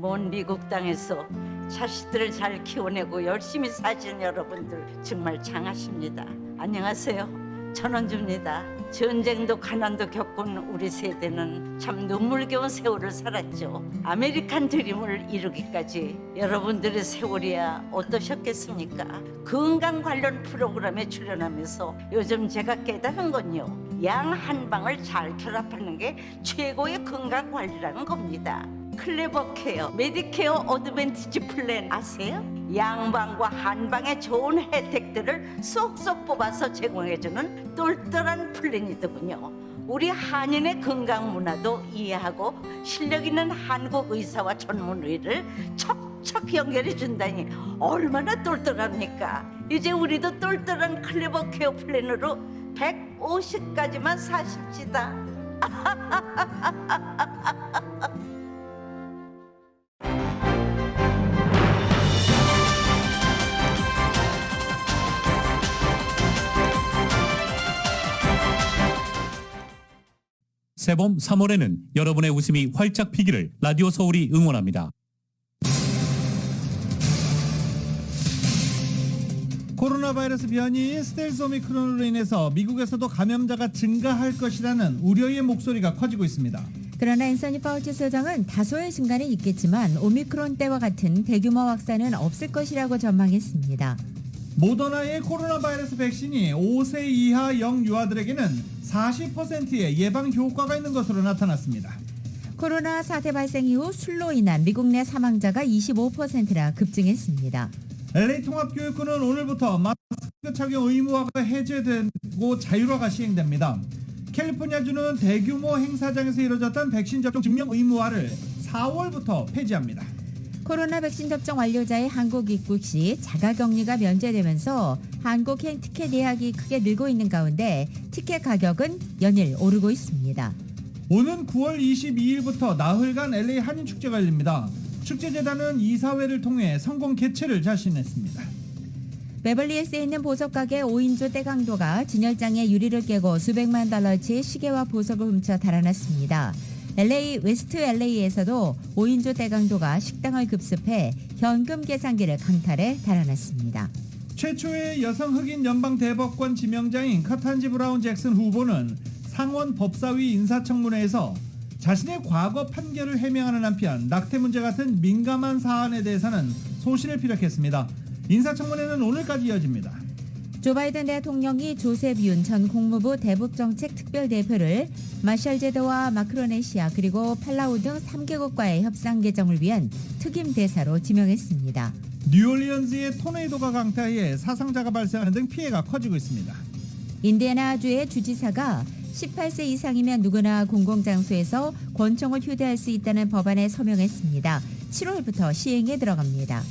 먼 미국 땅에서 자식들을 잘 키워내고 열심히 사신 여러분들 정말 장하십니다. 안녕하세요. 전원주입니다. 전쟁도 가난도 겪은 우리 세대는 참 눈물겨운 세월을 살았죠. 아메리칸 드림을 이루기까지 여러분들의 세월이야 어떠셨겠습니까? 건강 관련 프로그램에 출연하면서 요즘 제가 깨달은 건요, 양 한 방을 잘 결합하는 게 최고의 건강 관리라는 겁니다. 클레버 케어, 메디케어 어드밴티지 플랜 아세요? 양방과 한방의 좋은 혜택들을 쏙쏙 뽑아서 제공해주는 똘똘한 플랜이더군요. 우리 한인의 건강 문화도 이해하고 실력 있는 한국 의사와 전문의를 척척 연결해 준다니 얼마나 똘똘합니까? 이제 우리도 똘똘한 클레버 케어 플랜으로 150까지만 사십시다. 새봄 3월에는 여러분의 웃음이 활짝 피기를 라디오 서울이 응원합니다. 코로나 바이러스 변이인 스텔스 오미크론으로 인해서 미국에서도 감염자가 증가할 것이라는 우려의 목소리가 커지고 있습니다. 그러나 앤서니 파우치 소장은 다소의 증가는 있겠지만 오미크론 때와 같은 대규모 확산은 없을 것이라고 전망했습니다. 모더나의 코로나 바이러스 백신이 5세 이하 영유아들에게는 40%의 예방 효과가 있는 것으로 나타났습니다. 코로나 사태 발생 이후 술로 인한 미국 내 사망자가 25%나 급증했습니다. LA 통합교육부는 오늘부터 마스크 착용 의무화가 해제되고 자율화가 시행됩니다. 캘리포니아주는 대규모 행사장에서 이뤄졌던 백신 접종 증명 의무화를 4월부터 폐지합니다. 코로나 백신 접종 완료자의 한국 입국 시 자가격리가 면제되면서 한국 티켓 예약이 크게 늘고 있는 가운데 티켓 가격은 연일 오르고 있습니다. 오는 9월 22일부터 나흘간 LA 한인축제가 열립니다. 축제재단은 이사회를 통해 성공 개최를 자신했습니다. 베벌리힐스에 있는 보석가게 5인조 떼강도가 진열장의 유리를 깨고 수백만 달러치의 시계와 보석을 훔쳐 달아났습니다. LA 웨스트 LA에서도 5인조 떼강도가 식당을 급습해 현금 계산기를 강탈해 달아났습니다. 최초의 여성 흑인 연방 대법관 지명자인 카탄지 브라운 잭슨 후보는 상원 법사위 인사청문회에서 자신의 과거 판결을 해명하는 한편 낙태 문제 같은 민감한 사안에 대해서는 소신을 피력했습니다. 인사청문회는 오늘까지 이어집니다. 조 바이든 대통령이 조셉 윤 전 국무부 대북정책 특별대표를 마샬 제도와 마크로네시아 그리고 팔라우 등 3개국과의 협상 개정을 위한 특임 대사로 지명했습니다. 뉴올리언스의 토네이도가 강타해 사상자가 발생하는 등 피해가 커지고 있습니다. 인디애나주의 주지사가 18세 이상이면 누구나 공공장소에서 권총을 휴대할 수 있다는 법안에 서명했습니다. 7월부터 시행에 들어갑니다.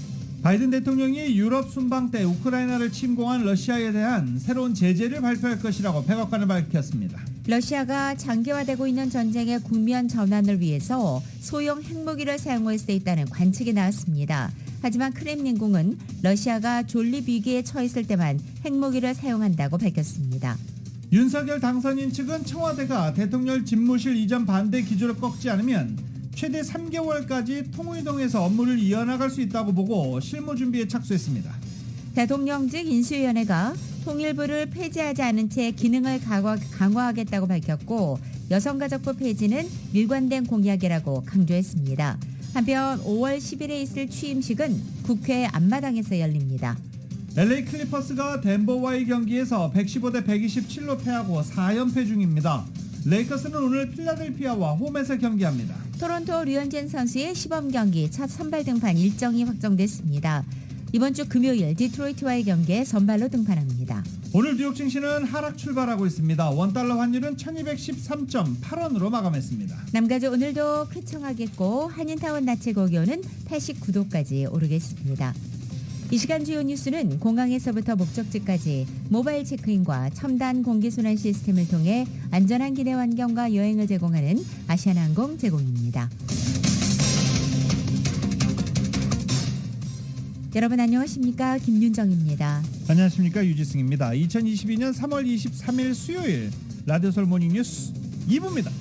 바이든 대통령이 유럽 순방 때 우크라이나를 침공한 러시아에 대한 새로운 제재를 발표할 것이라고 백악관은 밝혔습니다. 러시아가 장기화되고 있는 전쟁의 국면 전환을 위해서 소형 핵무기를 사용할 수 있다는 관측이 나왔습니다. 하지만 크렘린궁은 러시아가 존립 위기에 처했을 때만 핵무기를 사용한다고 밝혔습니다. 윤석열 당선인 측은 청와대가 대통령 집무실 이전 반대 기조를 꺾지 않으면 최대 3개월까지 통일동에서 업무를 이어나갈 수 있다고 보고 실무 준비에 착수했습니다. 대통령직 인수위원회가 통일부를 폐지하지 않은 채 기능을 강화하겠다고 밝혔고 여성가족부 폐지는 일관된 공약이라고 강조했습니다. 한편 5월 10일에 있을 취임식은 국회 앞마당에서 열립니다. LA 클리퍼스가 덴버와의 경기에서 115대 127로 패하고 4연패 중입니다. 레이커스는 오늘 필라델피아와 홈에서 경기합니다. 토론토 류현진 선수의 시범 경기 첫 선발 등판 일정이 확정됐습니다. 이번 주 금요일 디트로이트와의 경기에 선발로 등판합니다. 오늘 뉴욕 증시는 하락 출발하고 있습니다. 원달러 환율은 1213.8원으로 마감했습니다. 남가주 오늘도 쾌청하겠고 한인타운 낮최고 기온은 89도까지 오르겠습니다. 이 시간 주요 뉴스는 공항에서부터 목적지까지 모바일 체크인과 첨단 공기순환 시스템을 통해 안전한 기내 환경과 여행을 제공하는 아시아나항공 제공입니다. 여러분 안녕하십니까? 김윤정입니다. 안녕하십니까? 유지승입니다. 2022년 3월 23일 수요일 라디오 서울 모닝 뉴스 2부입니다.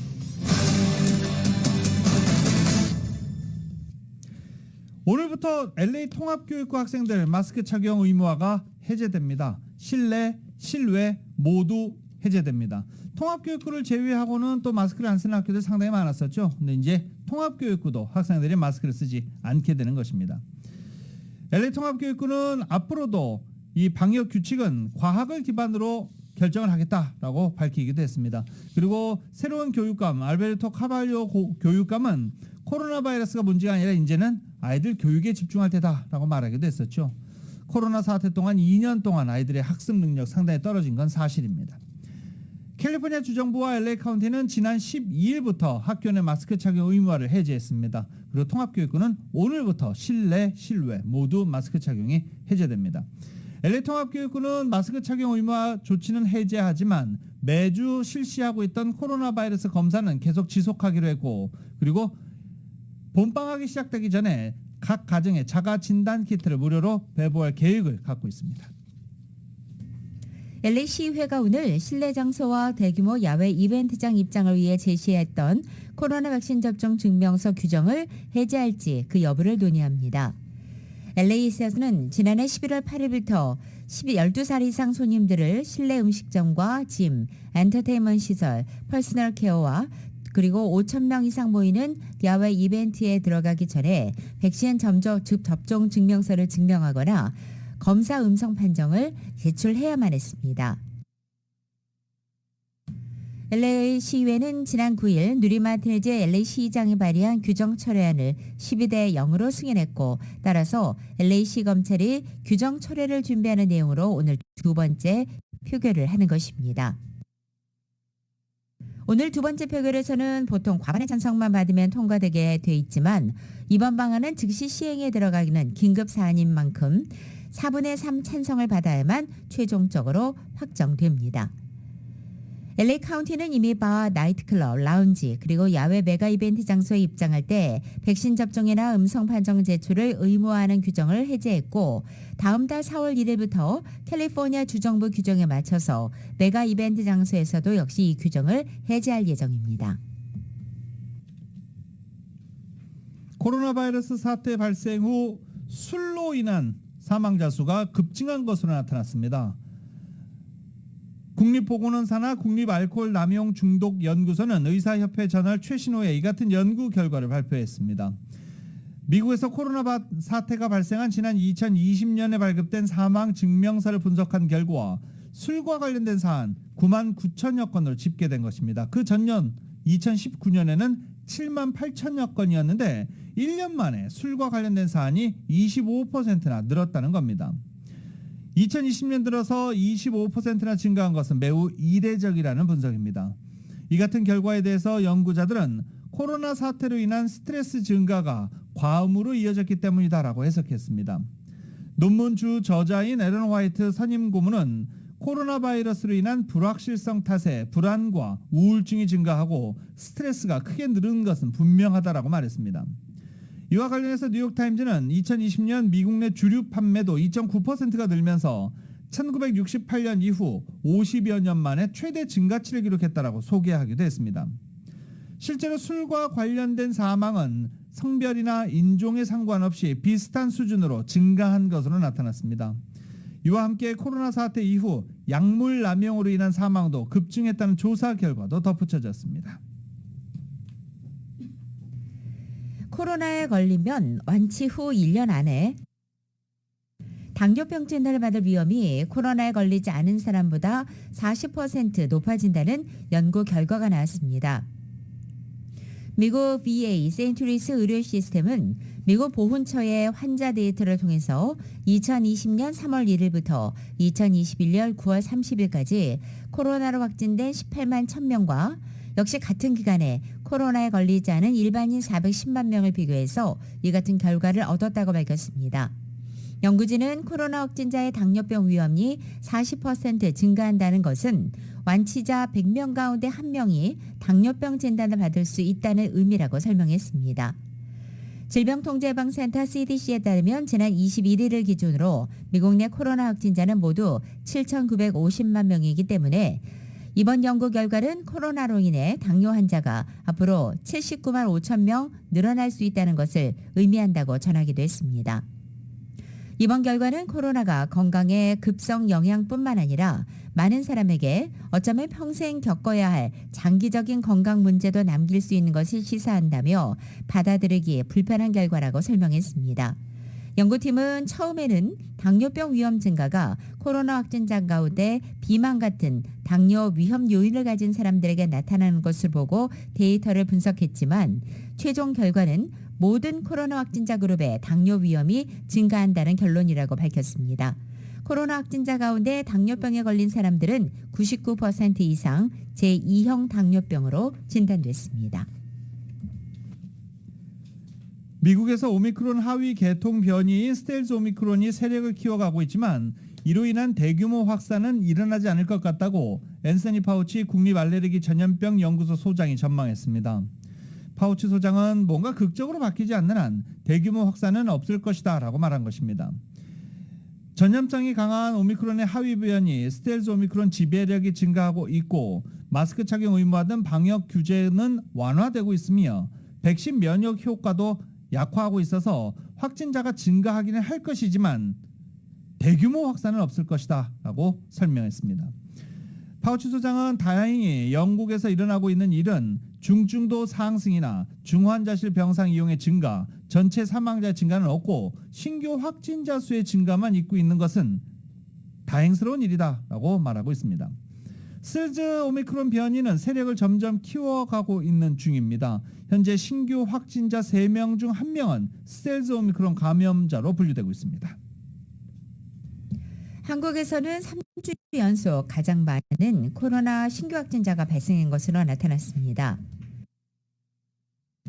오늘부터 LA 통합교육고 학생들 마스크 착용 의무화가 해제됩니다. 실내, 실외 모두 해제됩니다. 통합교육구를 제외하고는 또 마스크를 안 쓰는 학교들 상당히 많았었죠. 근데 이제 통합교육구도 학생들이 마스크를 쓰지 않게 되는 것입니다. LA 통합교육구는 앞으로도 이 방역 규칙은 과학을 기반으로 결정을 하겠다라고 밝히기도 했습니다. 그리고 새로운 교육감 알베르토 카발료 교육감은 코로나 바이러스가 문제가 아니라 이제는 아이들 교육에 집중할 때다라고 말하기도 했었죠. 코로나 사태 동안 2년 동안 아이들의 학습 능력 상당히 떨어진 건 사실입니다. 캘리포니아 주정부와 LA 카운티는 지난 12일부터 학교 내 마스크 착용 의무화를 해제했습니다. 그리고 통합교육부는 오늘부터 실내, 실외 모두 마스크 착용이 해제됩니다. LA 통합교육부는 마스크 착용 의무화 조치는 해제하지만 매주 실시하고 있던 코로나 바이러스 검사는 계속 지속하기로 했고, 그리고 봄방학이 시작되기 전에 각 가정에 자가 진단 키트를 무료로 배부할 계획을 갖고 있습니다. LA 시의회가 오늘 실내 장소와 대규모 야외 이벤트장 입장을 위해 제시했던 코로나 백신 접종 증명서 규정을 해제할지 그 여부를 논의합니다. LA에서는 지난해 11월 8일부터 12살 이상 손님들을 실내 음식점과 짐, 엔터테인먼트 시설, 퍼스널 케어와 그리고 5,000명 이상 모이는 야외 이벤트에 들어가기 전에 백신 접종 증명서를 증명하거나 검사 음성 판정을 제출해야만 했습니다. LA 시의회는 지난 9일 누리 마티네즈 LA 시의장이 발의한 규정 철회안을 12대 0으로 승인했고, 따라서 LA 시 검찰이 규정 철회를 준비하는 내용으로 오늘 두 번째 표결을 하는 것입니다. 오늘 두 번째 표결에서는 보통 과반의 찬성만 받으면 통과되게 돼 있지만 이번 방안은 즉시 시행에 들어가기는 긴급 사안인 만큼 4분의 3 찬성을 받아야만 최종적으로 확정됩니다. LA 카운티는 이미 바, 나이트클럽, 라운지 그리고 야외 메가 이벤트 장소에 입장할 때 백신 접종이나 음성 판정 제출을 의무화하는 규정을 해제했고, 다음 달 4월 1일부터 캘리포니아 주정부 규정에 맞춰서 메가 이벤트 장소에서도 역시 이 규정을 해제할 예정입니다. 코로나 바이러스 사태 발생 후 술로 인한 사망자 수가 급증한 것으로 나타났습니다. 국립보건원사나 국립알코올남용중독연구소는 의사협회 저널 최신호에 이 같은 연구 결과를 발표했습니다. 미국에서 코로나 사태가 발생한 지난 2020년에 발급된 사망 증명서를 분석한 결과 술과 관련된 사안 9만 9천여 건으로 집계된 것입니다. 그 전년 2019년에는 7만 8천여 건이었는데 1년 만에 술과 관련된 사안이 25%나 늘었다는 겁니다. 2020년 들어서 25%나 증가한 것은 매우 이례적이라는 분석입니다. 이 같은 결과에 대해서 연구자들은 코로나 사태로 인한 스트레스 증가가 과음으로 이어졌기 때문이다라고 해석했습니다. 논문 주 저자인 에런 화이트 선임 고문은 코로나 바이러스로 인한 불확실성 탓에 불안과 우울증이 증가하고 스트레스가 크게 늘은 것은 분명하다라고 말했습니다. 이와 관련해서 뉴욕타임즈는 2020년 미국 내 주류 판매도 2.9%가 늘면서 1968년 이후 50여 년 만에 최대 증가치를 기록했다라고 소개하기도 했습니다. 실제로 술과 관련된 사망은 성별이나 인종에 상관없이 비슷한 수준으로 증가한 것으로 나타났습니다. 이와 함께 코로나 사태 이후 약물 남용으로 인한 사망도 급증했다는 조사 결과도 덧붙여졌습니다. 코로나에 걸리면 완치 후 1년 안에 당뇨병 진단을 받을 위험이 코로나에 걸리지 않은 사람보다 40% 높아진다는 연구 결과가 나왔습니다. 미국 VA 세인트루이스 의료 시스템은 미국 보훈처의 환자 데이터를 통해서 2020년 3월 1일부터 2021년 9월 30일까지 코로나로 확진된 18만 1000명과 역시 같은 기간에 코로나에 걸리지 않은 일반인 410만 명을 비교해서 이 같은 결과를 얻었다고 밝혔습니다. 연구진은 코로나 확진자의 당뇨병 위험이 40% 증가한다는 것은 완치자 100명 가운데 1명이 당뇨병 진단을 받을 수 있다는 의미라고 설명했습니다. 질병통제예방센터 CDC에 따르면 지난 21일을 기준으로 미국 내 코로나 확진자는 모두 7,950만 명이기 때문에 이번 연구 결과는 코로나로 인해 당뇨 환자가 앞으로 79만 5천 명 늘어날 수 있다는 것을 의미한다고 전하기도 했습니다. 이번 결과는 코로나가 건강에 급성 영향뿐만 아니라 많은 사람에게 어쩌면 평생 겪어야 할 장기적인 건강 문제도 남길 수 있는 것을 시사한다며 받아들이기에 불편한 결과라고 설명했습니다. 연구팀은 처음에는 당뇨병 위험 증가가 코로나 확진자 가운데 비만 같은 당뇨 위험 요인을 가진 사람들에게 나타나는 것을 보고 데이터를 분석했지만 최종 결과는 모든 코로나 확진자 그룹의 당뇨 위험이 증가한다는 결론이라고 밝혔습니다. 코로나 확진자 가운데 당뇨병에 걸린 사람들은 99% 이상 제2형 당뇨병으로 진단됐습니다. 미국에서 오미크론 하위 계통 변이인 스텔스 오미크론이 세력을 키워가고 있지만 이로 인한 대규모 확산은 일어나지 않을 것 같다고 앤서니 파우치 국립알레르기 전염병 연구소 소장이 전망했습니다. 파우치 소장은 뭔가 극적으로 바뀌지 않는 한 대규모 확산은 없을 것이다 라고 말한 것입니다. 전염성이 강한 오미크론의 하위 변이 스텔스 오미크론 지배력이 증가하고 있고 마스크 착용 의무화 등 방역 규제는 완화되고 있으며 백신 면역 효과도 약화하고 있어서 확진자가 증가하기는 할 것이지만 대규모 확산은 없을 것이다 라고 설명했습니다. 파우치 소장은 다행히 영국에서 일어나고 있는 일은 중증도 상승이나 중환자실 병상 이용의 증가, 전체 사망자 증가는 없고 신규 확진자 수의 증가만 있고 있는 것은 다행스러운 일이다 라고 말하고 있습니다. 스텔스 오미크론 변이는 세력을 점점 키워가고 있는 중입니다. 현재 신규 확진자 3명 중 1명은 스텔스 오미크론 감염자로 분류되고 있습니다. 한국에서는 3주 연속 가장 많은 코로나 신규 확진자가 발생한 것으로 나타났습니다.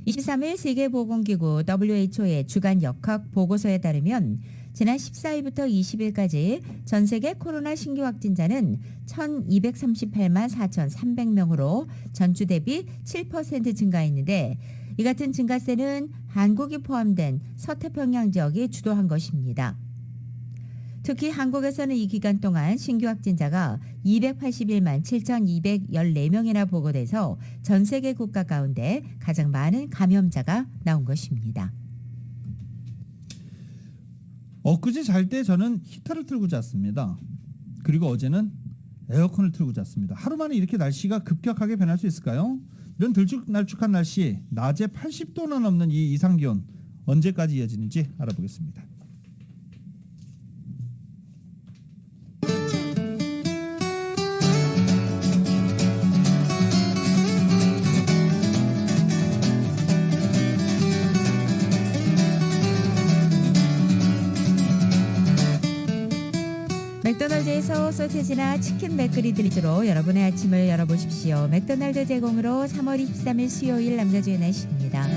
23일 세계보건기구 WHO의 주간 역학 보고서에 따르면 지난 14일부터 20일까지 전 세계 코로나 신규 확진자는 1,238만 4,300명으로 전주 대비 7% 증가했는데 이 같은 증가세는 한국이 포함된 서태평양 지역이 주도한 것입니다. 특히 한국에서는 이 기간 동안 신규 확진자가 281만 7,214명이나 보고돼서 전 세계 국가 가운데 가장 많은 감염자가 나온 것입니다. 엊그제 잘 때 저는 히터를 틀고 잤습니다. 그리고 어제는 에어컨을 틀고 잤습니다. 하루 만에 이렇게 날씨가 급격하게 변할 수 있을까요? 이런 들쭉날쭉한 날씨, 낮에 80도나 넘는 이 이상기온 언제까지 이어지는지 알아보겠습니다. 맥도날드에서 소세지나 치킨 맥그리들리로 여러분의 아침을 열어보십시오. 맥도날드 제공으로 3월 23일 수요일 남자주의 날씨입니다.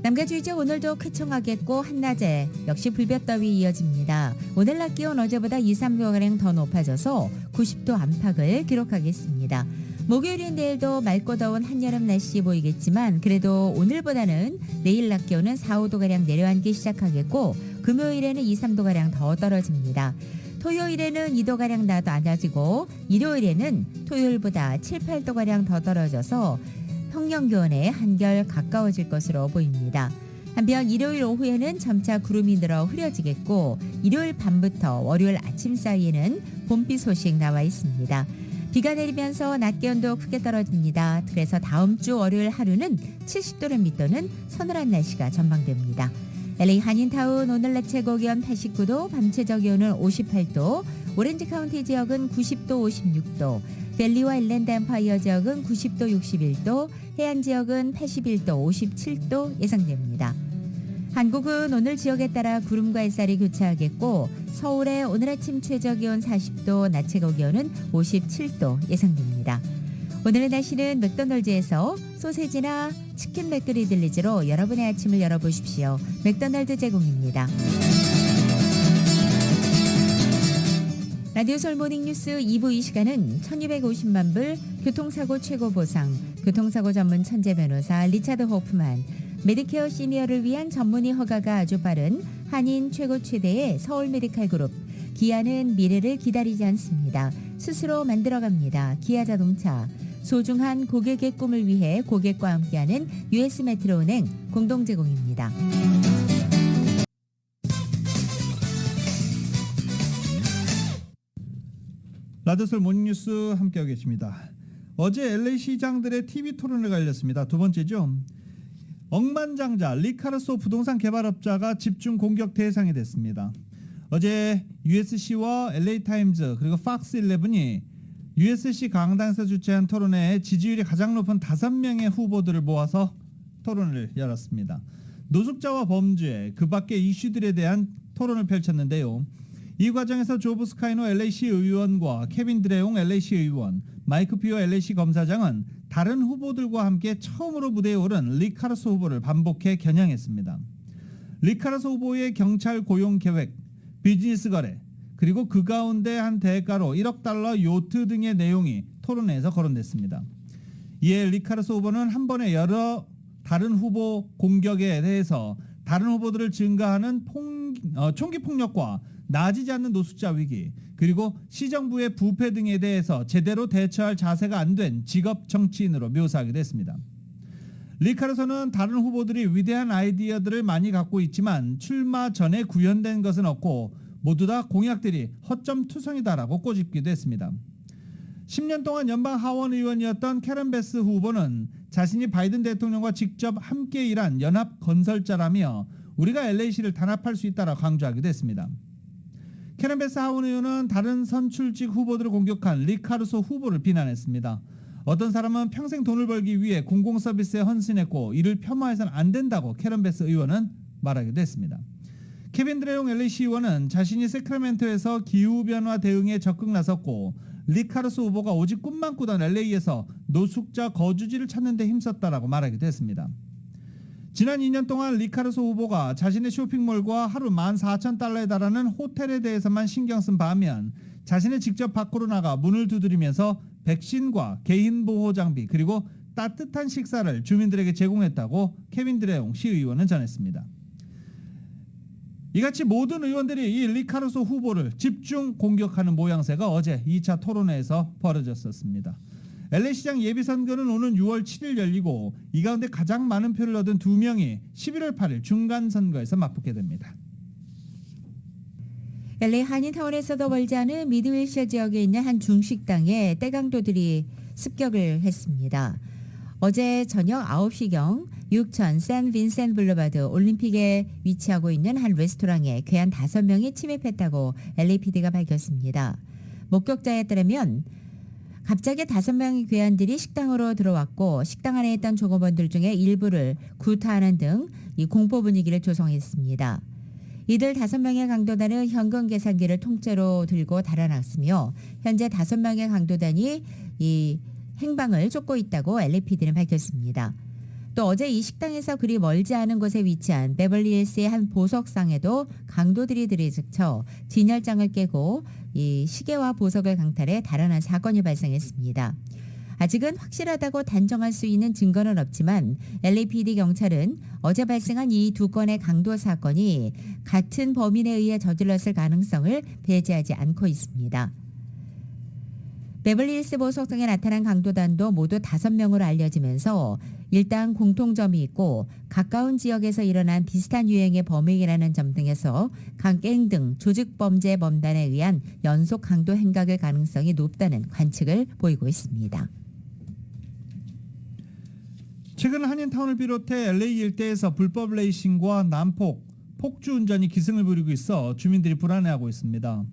남가주의죠. 오늘도 쾌청하겠고 한낮에 역시 불볕더위 이어집니다. 오늘 낮 기온 어제보다 2, 3도가량 더 높아져서 90도 안팎을 기록하겠습니다. 목요일인 내일도 맑고 더운 한여름 날씨 보이겠지만 그래도 오늘보다는 내일 낮 기온은 4, 5도가량 내려앉기 시작하겠고 금요일에는 2, 3도가량 더 떨어집니다. 토요일에는 2도가량 낮아지고 일요일에는 토요일보다 7, 8도가량 더 떨어져서 평년 기온에 한결 가까워질 것으로 보입니다. 한편 일요일 오후에는 점차 구름이 늘어 흐려지겠고 일요일 밤부터 월요일 아침 사이에는 봄비 소식 나와 있습니다. 비가 내리면서 낮 기온도 크게 떨어집니다. 그래서 다음 주 월요일 하루는 70도를 밑도는 서늘한 날씨가 전망됩니다. LA 한인타운 오늘 낮 최고 기온 89도, 밤 최저 기온은 58도, 오렌지 카운티 지역은 90도, 56도, 밸리와 일랜드 엠파이어 지역은 90도, 61도, 해안 지역은 81도, 57도 예상됩니다. 한국은 오늘 지역에 따라 구름과 햇살이 교차하겠고 서울의 오늘 아침 최저 기온 40도, 낮 최고 기온은 57도 예상됩니다. 오늘의 날씨는 맥도날드에서 소세지나 치킨 맥그리들리즈로 여러분의 아침을 열어보십시오. 맥도날드 제공입니다. 라디오 서울 모닝뉴스 2부 이 시간은 1250만 불 교통사고 최고 보상, 교통사고 전문 천재 변호사 리차드 호프만, 메디케어 시니어를 위한 전문의 허가가 아주 빠른 한인 최고 최대의 서울 메디칼 그룹, 기아는 미래를 기다리지 않습니다. 스스로 만들어갑니다. 기아자동차. 소중한 고객의 꿈을 위해 고객과 함께하는 US 메트로은행 공동 제공입니다. 라디오솔 모닝뉴스 함께하고 계십니다. 어제 LA 시장들의 TV 토론회가 열렸습니다. 두 번째죠. 억만장자 리카르소 부동산 개발업자가 집중 공격 대상이 됐습니다. 어제 USC와 LA타임즈 그리고 팍스11이 USC 강당에서 주최한 토론회에 지지율이 가장 높은 5명의 후보들을 모아서 토론을 열었습니다. 노숙자와 범죄, 그 밖의 이슈들에 대한 토론을 펼쳤는데요. 이 과정에서 조브 스카이노 LA시 의원과 케빈 드레용 LA시 의원, 마이크 피오 LA시 검사장은 다른 후보들과 함께 처음으로 무대에 오른 리카르소 후보를 반복해 겨냥했습니다. 리카르소 후보의 경찰 고용 계획, 비즈니스 거래, 그리고 그 가운데 한 대가로 1억 달러 요트 등의 내용이 토론회에서 거론됐습니다. 이에 리카르소 후보는 한 번에 여러 다른 후보 공격에 대해서 다른 후보들을 증가하는 총기 폭력과 나아지지 않는 노숙자 위기, 그리고 시정부의 부패 등에 대해서 제대로 대처할 자세가 안 된 직업 정치인으로 묘사하기도 했습니다. 리카르소는 다른 후보들이 위대한 아이디어들을 많이 갖고 있지만 출마 전에 구현된 것은 없고 모두 다 공약들이 허점투성이다라고 꼬집기도 했습니다. 10년 동안 연방 하원 의원이었던 캐런 베스 후보는 자신이 바이든 대통령과 직접 함께 일한 연합 건설자라며 우리가 LA시를 단합할 수 있다라고 강조하기도 했습니다. 캐런 베스 하원 의원은 다른 선출직 후보들을 공격한 리카르소 후보를 비난했습니다. 어떤 사람은 평생 돈을 벌기 위해 공공서비스에 헌신했고 이를 폄하해서는 안 된다고 캐런 베스 의원은 말하기도 했습니다. 케빈 드레용 LA시 의원은 자신이 세크라멘토에서 기후변화 대응에 적극 나섰고 리카르소 후보가 오직 꿈만 꾸던 LA에서 노숙자 거주지를 찾는 데 힘썼다라고 말하기도 했습니다. 지난 2년 동안 리카르소 후보가 자신의 쇼핑몰과 하루 14,000달러에 달하는 호텔에 대해서만 신경 쓴 반면 자신의 직접 밖으로 나가 문을 두드리면서 백신과 개인보호 장비 그리고 따뜻한 식사를 주민들에게 제공했다고 케빈 드레용 시의원은 전했습니다. 이같이 모든 의원들이 이 리카르소 후보를 집중 공격하는 모양새가 어제 2차 토론회에서 벌어졌었습니다. LA시장 예비선거는 오는 6월 7일 열리고 이 가운데 가장 많은 표를 얻은 2명이 11월 8일 중간선거에서 맞붙게 됩니다. LA 한인타운에서도 멀지 않은 미드윌셔 지역에 있는 한 중식당에 떼강도들이 습격을 했습니다. 어제 저녁 9시경 6000 샌 블루바드 올림픽에 위치하고 있는 한 레스토랑에 괴한 5명이 침입했다고 LAPD가 밝혔습니다. 목격자에 따르면 갑자기 5명의 괴한들이 식당으로 들어왔고 식당 안에 있던 종업원들 중에 일부를 구타하는 등 이 공포 분위기를 조성했습니다. 이들 5명의 강도단은 현금 계산기를 통째로 들고 달아났으며 현재 5명의 강도단이 이 행방을 쫓고 있다고 LAPD는 밝혔습니다. 또 어제 이 식당에서 그리 멀지 않은 곳에 위치한 베벌리힐스의 한 보석상에도 강도들이 들이닥쳐 진열장을 깨고 이 시계와 보석을 강탈해 달아난 사건이 발생했습니다. 아직은 확실하다고 단정할 수 있는 증거는 없지만 LAPD 경찰은 어제 발생한 이 2건의 강도 사건이 같은 범인에 의해 저질렀을 가능성을 배제하지 않고 있습니다. 베벌리힐스 보석상에 나타난 강도단도 모두 5명으로 알려지면서 일단 공통점이 있고 가까운 지역에서 일어난 비슷한 유행의 범행이라는 점 등에서 강갱 등 조직범죄 범단에 의한 연속 강도 행각의 가능성이 높다는 관측을 보이고 있습니다. 최근 한인타운을 비롯해 LA 일대에서 불법 레이싱과 난폭, 폭주 운전이 기승을 부리고 있어 주민들이 불안해하고 있습니다.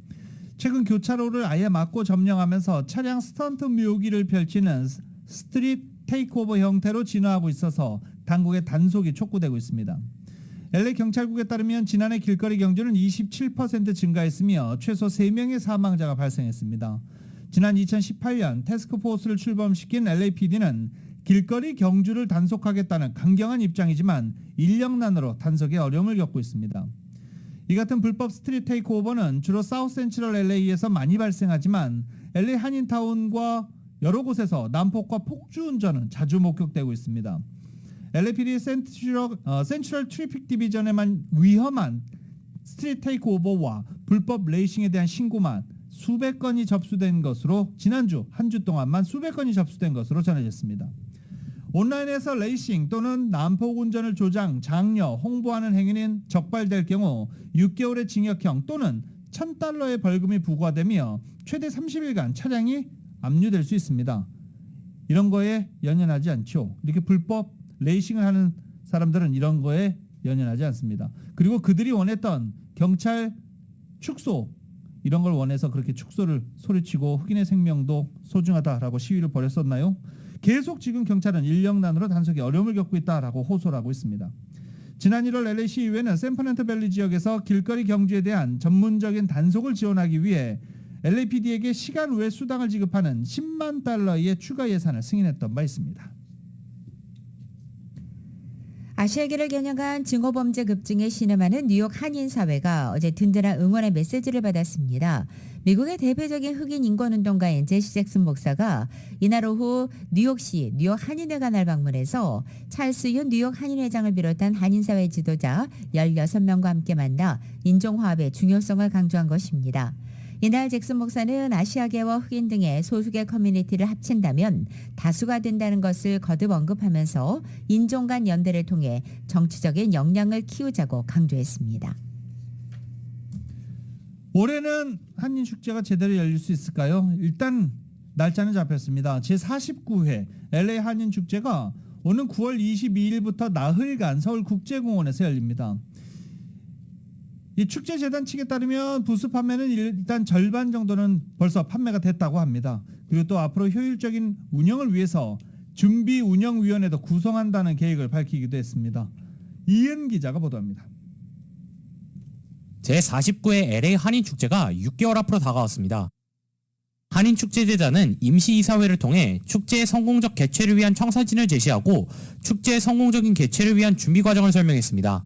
최근 교차로를 아예 막고 점령하면서 차량 스턴트 묘기를 펼치는 스트릿 테이크오버 형태로 진화하고 있어서 당국의 단속이 촉구되고 있습니다. LA 경찰국에 따르면 지난해 길거리 경주는 27% 증가했으며 최소 3명의 사망자가 발생했습니다. 지난 2018년 태스크포스를 출범시킨 LAPD는 길거리 경주를 단속하겠다는 강경한 입장이지만 인력난으로 단속에 어려움을 겪고 있습니다. 이 같은 불법 스트릿 테이크오버는 주로 사우스 센트럴 LA에서 많이 발생하지만 LA 한인타운과 여러 곳에서 난폭과 폭주 운전은 자주 목격되고 있습니다. LAPD 센트럴 트래픽 디비전에만 위험한 스트릿 테이크오버와 불법 레이싱에 대한 신고만 수백 건이 접수된 것으로 지난주 한 주 동안만 수백 건이 접수된 것으로 전해졌습니다. 온라인에서 레이싱 또는 난폭 운전을 조장, 장려, 홍보하는 행위는 적발될 경우 6개월의 징역형 또는 $1,000의 벌금이 부과되며 최대 30일간 차량이 압류될 수 있습니다. 이런 거에 연연하지 않죠. 이렇게 불법 레이싱을 하는 사람들은 이런 거에 연연하지 않습니다. 그리고 그들이 원했던 경찰 축소 이런 걸 원해서 그렇게 축소를 소리치고 흑인의 생명도 소중하다라고 시위를 벌였었나요? 계속 지금 경찰은 인력난으로 단속에 어려움을 겪고 있다라고 호소를 하고 있습니다. 지난 1월 LA 시의회는 샌퍼넌토밸리 지역에서 길거리 경주에 대한 전문적인 단속을 지원하기 위해 LAPD에게 시간 외 수당을 지급하는 $100,000의 추가 예산을 승인했던 바 있습니다. 아시아계를 겨냥한 증오범죄 급증에 신음하는 뉴욕 한인사회가 어제 든든한 응원의 메시지를 받았습니다. 미국의 대표적인 흑인 인권운동가인 제시 잭슨 목사가 이날 오후 뉴욕시 뉴욕 한인회관을 방문해서 찰스 윤 뉴욕 한인회장을 비롯한 한인사회 지도자 16명과 함께 만나 인종화합의 중요성을 강조한 것입니다. 이날 잭슨 목사는 아시아계와 흑인 등의 소수계 커뮤니티를 합친다면 다수가 된다는 것을 거듭 언급하면서 인종 간 연대를 통해 정치적인 역량을 키우자고 강조했습니다. 올해는 한인축제가 제대로 열릴 수 있을까요? 일단 날짜는 잡혔습니다. 제49회 LA 한인축제가 오는 9월 22일부터 나흘간 서울국제공원에서 열립니다. 이 축제재단 측에 따르면 부스 판매는 일단 절반 정도는 벌써 판매가 됐다고 합니다. 그리고 또 앞으로 효율적인 운영을 위해서 준비운영위원회도 구성한다는 계획을 밝히기도 했습니다. 이은 기자가 보도합니다. 제49회 LA 한인축제가 6개월 앞으로 다가왔습니다. 한인축제재단은 임시이사회를 통해 축제의 성공적 개최를 위한 청사진을 제시하고 축제의 성공적인 개최를 위한 준비 과정을 설명했습니다.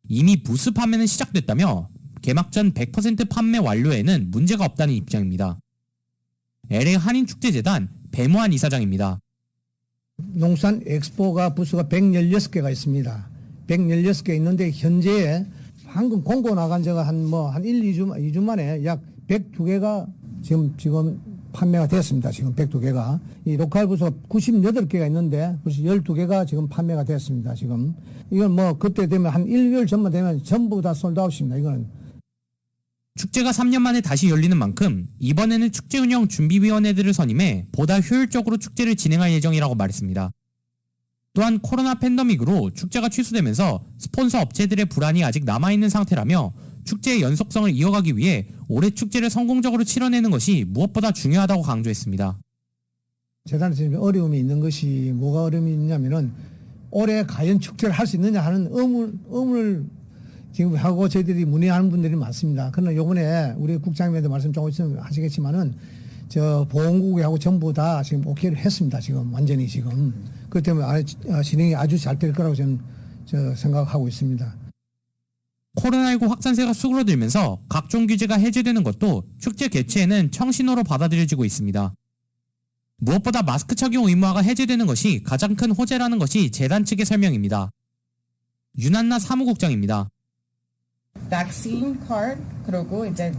이미 부스 판매는 시작됐다며 개막 전 100% 판매 완료에는 문제가 없다는 입장입니다. LA 한인축제재단 배무한 이사장입니다. 농산 엑스포가 부스가 116개가 있습니다. 116개 있는데 현재 방금 공고 나간 지가 한 2주 만에 약 102개가 지금 판매가 됐습니다. 지금 102개가. 이 로컬 부스가 98개가 있는데 벌써 12개가 지금 판매가 됐습니다. 지금. 이건 그때 되면 한 1개월 전만 되면 전부 다 솔드아웃입니다. 이거는. 축제가 3년 만에 다시 열리는 만큼 이번에는 축제 운영 준비위원회들을 선임해 보다 효율적으로 축제를 진행할 예정이라고 말했습니다. 또한 코로나 팬데믹으로 축제가 취소되면서 스폰서 업체들의 불안이 아직 남아있는 상태라며 축제의 연속성을 이어가기 위해 올해 축제를 성공적으로 치러내는 것이 무엇보다 중요하다고 강조했습니다. 재단에서 지금 어려움이 있는 것이 뭐가 어려움이 있냐면은 올해 과연 축제를 할 수 있느냐 하는 의문을 지금 하고 저희들이 문의하는 분들이 많습니다. 그러나 이번에 우리 국장님한테 말씀 조금 있으면 하시겠지만은 저 보건국하고 전부 다 지금 오케이를 했습니다. 지금 완전히 지금. 그렇기 때문에 진행이 아주 잘 될 거라고 저는 생각하고 있습니다. 코로나19 확산세가 수그러들면서 각종 규제가 해제되는 것도 축제 개최에는 청신호로 받아들여지고 있습니다. 무엇보다 마스크 착용 의무화가 해제되는 것이 가장 큰 호재라는 것이 재단 측의 설명입니다. 윤한나 사무국장입니다. 백신 카드 그리고 이제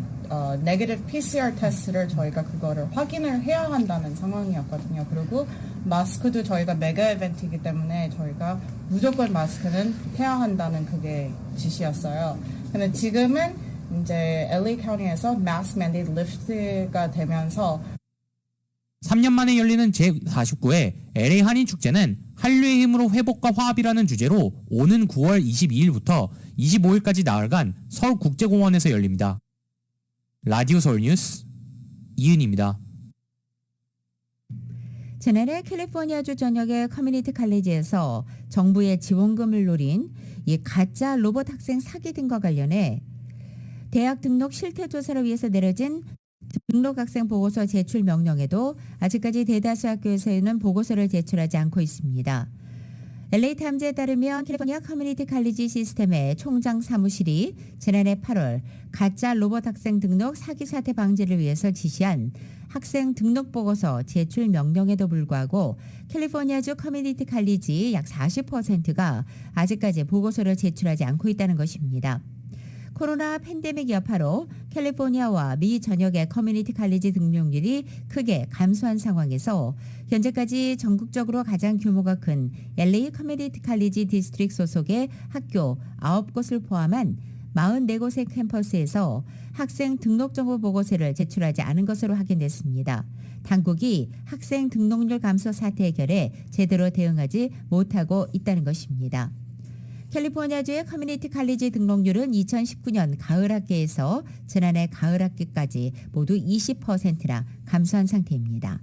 네거티브 PCR 테스트를 저희가 그거를 확인을 해야 한다는 상황이었거든요. 그리고 마스크도 저희가 메가 이벤트이기 때문에 저희가 무조건 마스크는 해야 한다는 그게 지시였어요. 근데 지금은 이제 LA 카운티에서 마스크 맨데이트 리프트가 되면서 3년 만에 열리는 제49회 LA 한인축제는 한류의 힘으로 회복과 화합이라는 주제로 오는 9월 22일부터 25일까지 나흘간 서울국제공원에서 열립니다. 라디오 서울뉴스 이은입니다. 지난해 캘리포니아주 전역의 커뮤니티 칼리지에서 정부의 지원금을 노린 이 가짜 로봇 학생 사기 등과 관련해 대학 등록 실태 조사를 위해서 내려진 등록 학생 보고서 제출 명령에도 아직까지 대다수 학교에서는 보고서를 제출하지 않고 있습니다. LA타임즈에 따르면 캘리포니아 커뮤니티 칼리지 시스템의 총장 사무실이 지난해 8월 가짜 로봇 학생 등록 사기 사태 방지를 위해서 지시한 학생 등록 보고서 제출 명령에도 불구하고 캘리포니아주 커뮤니티 칼리지 약 40%가 아직까지 보고서를 제출하지 않고 있다는 것입니다. 코로나 팬데믹 여파로 캘리포니아와 미 전역의 커뮤니티 칼리지 등록률이 크게 감소한 상황에서 현재까지 전국적으로 가장 규모가 큰 LA 커뮤니티 칼리지 디스트릭트 소속의 학교 9곳을 포함한 44곳의 캠퍼스에서 학생 등록 정보 보고서를 제출하지 않은 것으로 확인됐습니다. 당국이 학생 등록률 감소 사태 해결에 제대로 대응하지 못하고 있다는 것입니다. 캘리포니아주의 커뮤니티 칼리지 등록률은 2019년 가을 학기에서 지난해 가을 학기까지 모두 20%나 감소한 상태입니다.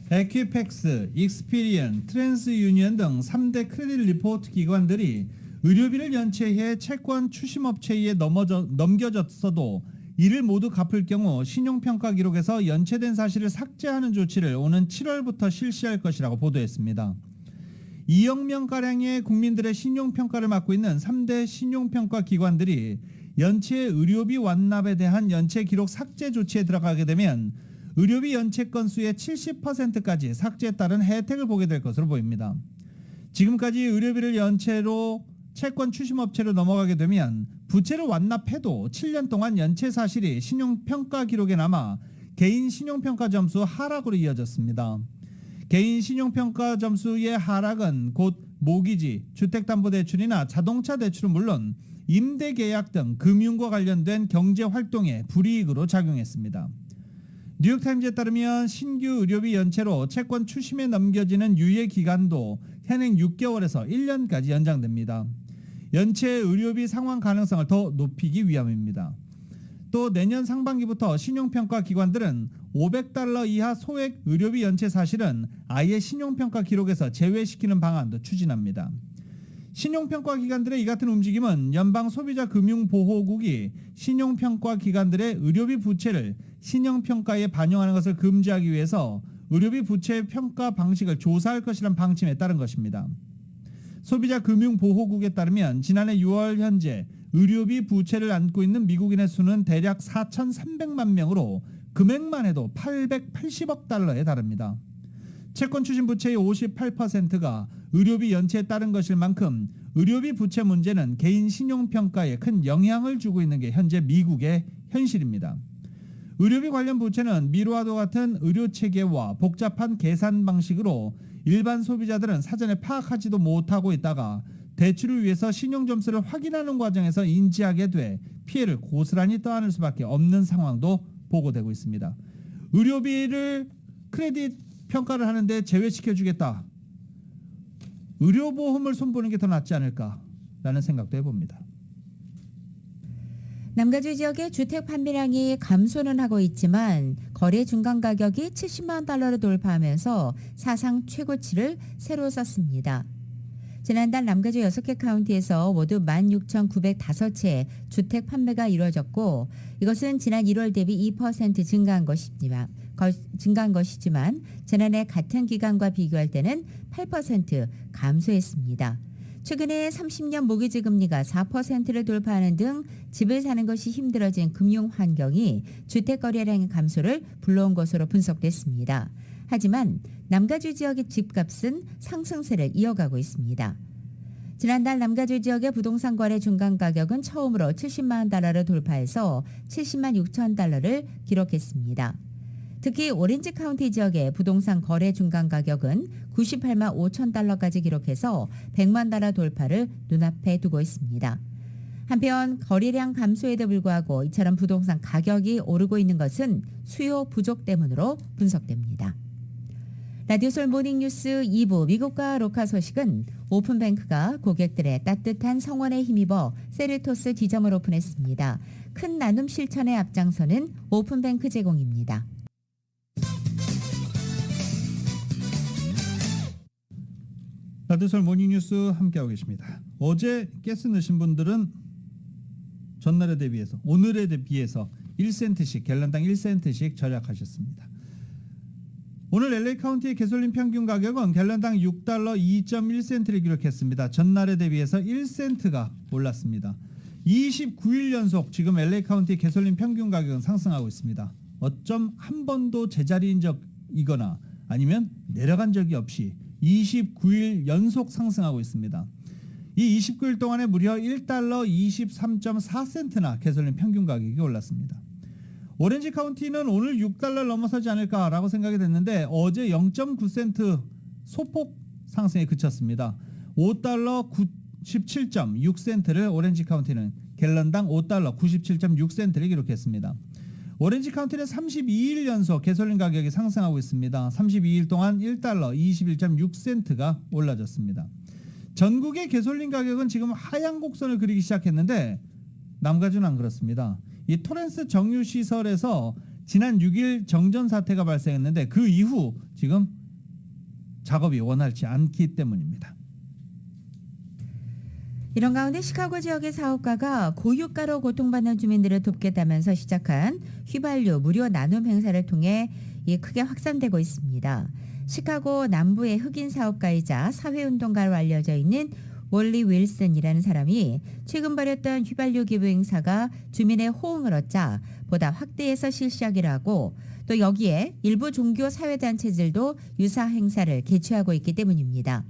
에퀴팩스, 익스피리언, 트랜스유니언 등 3대 크레딧 리포트 기관들이 의료비를 연체해 채권 추심업체에 넘겨졌어도 이를 모두 갚을 경우 신용평가 기록에서 연체된 사실을 삭제하는 조치를 오는 7월부터 실시할 것이라고 보도했습니다. 2억 명가량의 국민들의 신용평가를 맡고 있는 3대 신용평가 기관들이 연체 의료비 완납에 대한 연체 기록 삭제 조치에 들어가게 되면 의료비 연체 건수의 70%까지 삭제에 따른 혜택을 보게 될 것으로 보입니다. 지금까지 의료비를 연체로 채권 추심업체로 넘어가게 되면 부채를 완납해도 7년 동안 연체 사실이 신용평가 기록에 남아 개인 신용평가 점수 하락으로 이어졌습니다. 개인 신용평가 점수의 하락은 곧 모기지, 주택담보대출이나 자동차 대출은 물론 임대계약 등 금융과 관련된 경제활동에 불이익으로 작용했습니다. 뉴욕타임즈에 따르면 신규 의료비 연체로 채권 추심에 넘겨지는 유예 기간도 현행 6개월에서 1년까지 연장됩니다. 연체 의료비 상환 가능성을 더 높이기 위함입니다. 또 내년 상반기부터 신용평가 기관들은 $500 이하 소액 의료비 연체 사실은 아예 신용평가 기록에서 제외시키는 방안도 추진합니다. 신용평가 기관들의 이 같은 움직임은 연방소비자금융보호국이 신용평가 기관들의 의료비 부채를 신용평가에 반영하는 것을 금지하기 위해서 의료비 부채 평가 방식을 조사할 것이란 방침에 따른 것입니다. 소비자금융보호국에 따르면 지난해 6월 현재 의료비 부채를 안고 있는 미국인의 수는 대략 4,300만 명으로 금액만 해도 880억 달러에 달합니다. 채권 추심 부채의 58%가 의료비 연체에 따른 것일 만큼 의료비 부채 문제는 개인 신용평가에 큰 영향을 주고 있는 게 현재 미국의 현실입니다. 의료비 관련 부채는 미로와도 같은 의료체계와 복잡한 계산 방식으로 일반 소비자들은 사전에 파악하지도 못하고 있다가 대출을 위해서 신용점수를 확인하는 과정에서 인지하게 돼 피해를 고스란히 떠안을 수밖에 없는 상황도 보고되고 있습니다. 의료비를 크레딧 평가를 하는데 제외시켜주겠다. 의료보험을 손보는 게 더 낫지 않을까라는 생각도 해봅니다. 남가주 지역의 주택 판매량이 감소는 하고 있지만 거래 중간 가격이 70만 달러를 돌파하면서 사상 최고치를 새로 썼습니다. 지난달 남가주 6개 카운티에서 모두 16,905채의 주택 판매가 이루어졌고 이것은 지난 1월 대비 2% 증가한 것이지만 지난해 같은 기간과 비교할 때는 8% 감소했습니다. 최근에 30년 모기지 금리가 4%를 돌파하는 등 집을 사는 것이 힘들어진 금융 환경이 주택 거래량의 감소를 불러온 것으로 분석됐습니다. 하지만 남가주 지역의 집값은 상승세를 이어가고 있습니다. 지난달 남가주 지역의 부동산 거래 중간 가격은 처음으로 70만 달러를 돌파해서 70만 6천 달러를 기록했습니다. 특히 오렌지 카운티 지역의 부동산 거래 중간 가격은 98만 5천 달러까지 기록해서 100만 달러 돌파를 눈앞에 두고 있습니다. 한편 거래량 감소에도 불구하고 이처럼 부동산 가격이 오르고 있는 것은 수요 부족 때문으로 분석됩니다. 라디오솔 모닝뉴스 2부 미국과 로카 소식은 오픈뱅크가 고객들의 따뜻한 성원에 힘입어 세리토스 지점을 오픈했습니다. 큰 나눔 실천에 앞장서는 오픈뱅크 제공입니다. 라디오솔 모닝뉴스 함께하고 계십니다. 어제 가스 넣으신 분들은 전날에 대비해서 오늘에 비해서 1센트씩 갤런당 1센트씩 절약하셨습니다. 오늘 LA 카운티의 가솔린 평균 가격은 갤런당 $6 2.1센트를 기록했습니다. 전날에 대비해서 1센트가 올랐습니다. 29일 연속 지금 LA 카운티 가솔린 평균 가격은 상승하고 있습니다. 어쩜 한 번도 제자리인 적이거나 아니면 내려간 적이 없이 29일 연속 상승하고 있습니다. 이 29일 동안에 무려 1달러 23.4센트나 개솔린 평균 가격이 올랐습니다. 오렌지 카운티는 오늘 6달러를 넘어서지 않을까라고 생각이 됐는데 어제 0.9센트 소폭 상승에 그쳤습니다. 5달러 97.6센트를 오렌지 카운티는 갤런당 5달러 97.6센트를 기록했습니다. 오렌지 카운티는 32일 연속 개솔린 가격이 상승하고 있습니다. 32일 동안 1달러 21.6센트가 올라졌습니다. 전국의 개솔린 가격은 지금 하향 곡선을 그리기 시작했는데 남가주는 안 그렇습니다. 이 토렌스 정유시설에서 지난 6일 정전 사태가 발생했는데 그 이후 지금 작업이 원활치 않기 때문입니다. 이런 가운데 시카고 지역의 사업가가 고유가로 고통받는 주민들을 돕겠다면서 시작한 휘발유 무료 나눔 행사를 통해 크게 확산되고 있습니다. 시카고 남부의 흑인 사업가이자 사회운동가로 알려져 있는 월리 윌슨이라는 사람이 최근 벌였던 휘발유 기부 행사가 주민의 호응을 얻자 보다 확대해서 실시하기로 하고 또 여기에 일부 종교 사회단체들도 유사 행사를 개최하고 있기 때문입니다.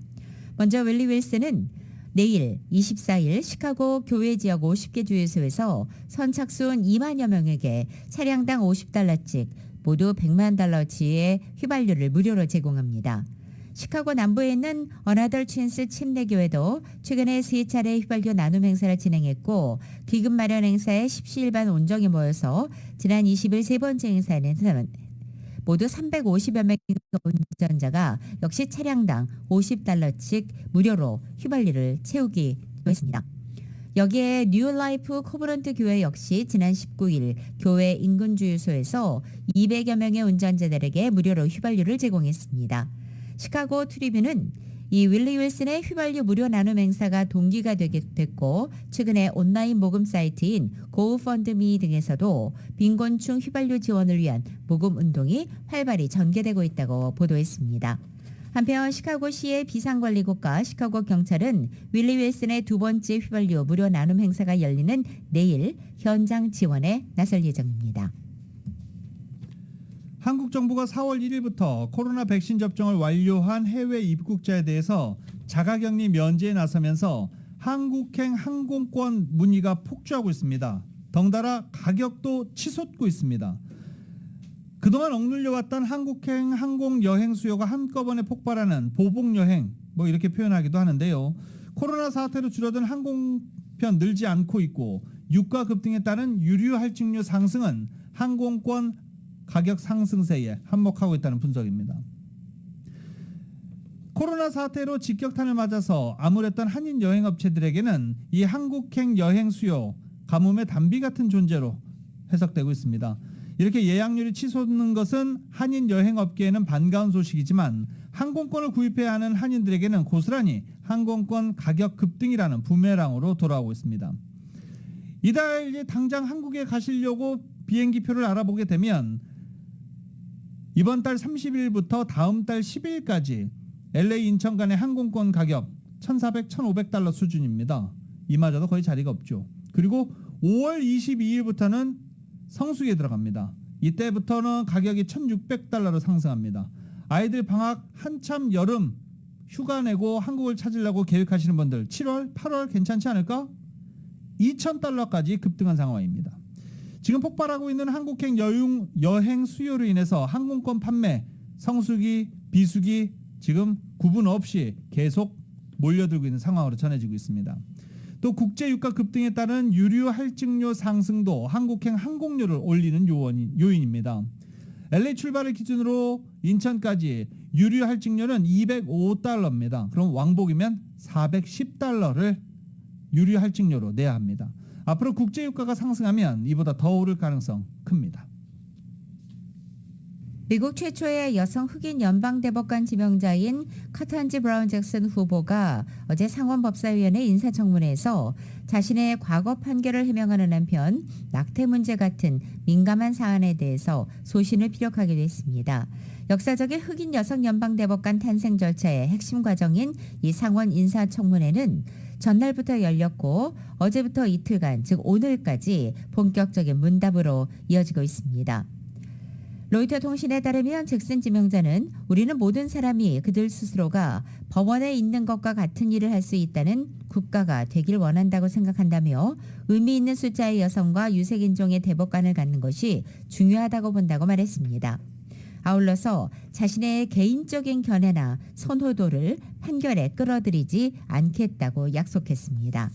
먼저 월리 윌슨은 내일 24일 시카고 교외 지역 50개 주유소에서 선착순 2만여 명에게 차량당 $50씩 모두 $1,000,000치의 휘발유를 무료로 제공합니다. 시카고 남부에 있는 어나더 찬스 침례교회도 최근에 3차례 휘발유 나눔 행사를 진행했고 기금 마련 행사에 십시일반 온정이 모여서 지난 20일 세 번째 행사에는 모두 350여 명의 운전자가 역시 차량당 $50씩 무료로 휘발유를 채우기도 했습니다. 여기에 뉴라이프 코브런트 교회 역시 지난 19일 교회 인근 주유소에서 200여 명의 운전자들에게 무료로 휘발유를 제공했습니다. 시카고 트리뷴은 이 윌리 윌슨의 휘발유 무료 나눔 행사가 동기가 됐고 최근에 온라인 모금 사이트인 고펀드미 등에서도 빈곤층 휘발유 지원을 위한 모금 운동이 활발히 전개되고 있다고 보도했습니다. 한편 시카고시의 비상관리국과 시카고 경찰은 윌리 윌슨의 두 번째 휘발유 무료 나눔 행사가 열리는 내일 현장 지원에 나설 예정입니다. 한국 정부가 4월 1일부터 코로나 백신 접종을 완료한 해외 입국자에 대해서 자가격리 면제에 나서면서 한국행 항공권 문의가 폭주하고 있습니다. 덩달아 가격도 치솟고 있습니다. 그동안 억눌려왔던 한국행 항공 여행 수요가 한꺼번에 폭발하는 보복 여행 이렇게 표현하기도 하는데요. 코로나 사태로 줄어든 항공편 늘지 않고 있고 유가 급등에 따른 유류 할증료 상승은 항공권 가격 상승세에 한몫하고 있다는 분석입니다. 코로나 사태로 직격탄을 맞아서 암울했던 한인 여행업체들에게는 이 한국행 여행 수요 가뭄의 단비 같은 존재로 해석되고 있습니다. 이렇게 예약률이 치솟는 것은 한인 여행업계에는 반가운 소식이지만 항공권을 구입해야 하는 한인들에게는 고스란히 항공권 가격 급등이라는 부메랑으로 돌아오고 있습니다. 이달 이제 당장 한국에 가시려고 비행기표를 알아보게 되면 이번 달 30일부터 다음 달 10일까지 LA 인천 간의 항공권 가격 $1,400, $1,500 수준입니다. 이마저도 거의 자리가 없죠. 그리고 5월 22일부터는 성수기에 들어갑니다. 이때부터는 가격이 $1,600로 상승합니다. 아이들 방학 한참 여름 휴가 내고 한국을 찾으려고 계획하시는 분들 7월, 8월 괜찮지 않을까? $2,000까지 급등한 상황입니다. 지금 폭발하고 있는 한국행 여행 수요로 인해서 항공권 판매, 성수기, 비수기 지금 구분 없이 계속 몰려들고 있는 상황으로 전해지고 있습니다. 또 국제 유가 급등에 따른 유류 할증료 상승도 한국행 항공료를 올리는 요인입니다. LA 출발을 기준으로 인천까지 유류 할증료는 $205입니다. 그럼 왕복이면 $410를 유류 할증료로 내야 합니다. 앞으로 국제 유가가 상승하면 이보다 더 오를 가능성 큽니다. 미국 최초의 여성 흑인 연방대법관 지명자인 카탄지 브라운 잭슨 후보가 어제 상원법사위원회 인사청문회에서 자신의 과거 판결을 해명하는 한편 낙태 문제 같은 민감한 사안에 대해서 소신을 피력하기도 했습니다. 역사적인 흑인 여성 연방대법관 탄생 절차의 핵심 과정인 이 상원 인사청문회는 전날부터 열렸고 어제부터 이틀간 즉 오늘까지 본격적인 문답으로 이어지고 있습니다. 로이터 통신에 따르면 잭슨 지명자는 우리는 모든 사람이 그들 스스로가 법원에 있는 것과 같은 일을 할 수 있다는 국가가 되길 원한다고 생각한다며 의미 있는 숫자의 여성과 유색인종의 대법관을 갖는 것이 중요하다고 본다고 말했습니다. 아울러서 자신의 개인적인 견해나 선호도를 판결에 끌어들이지 않겠다고 약속했습니다.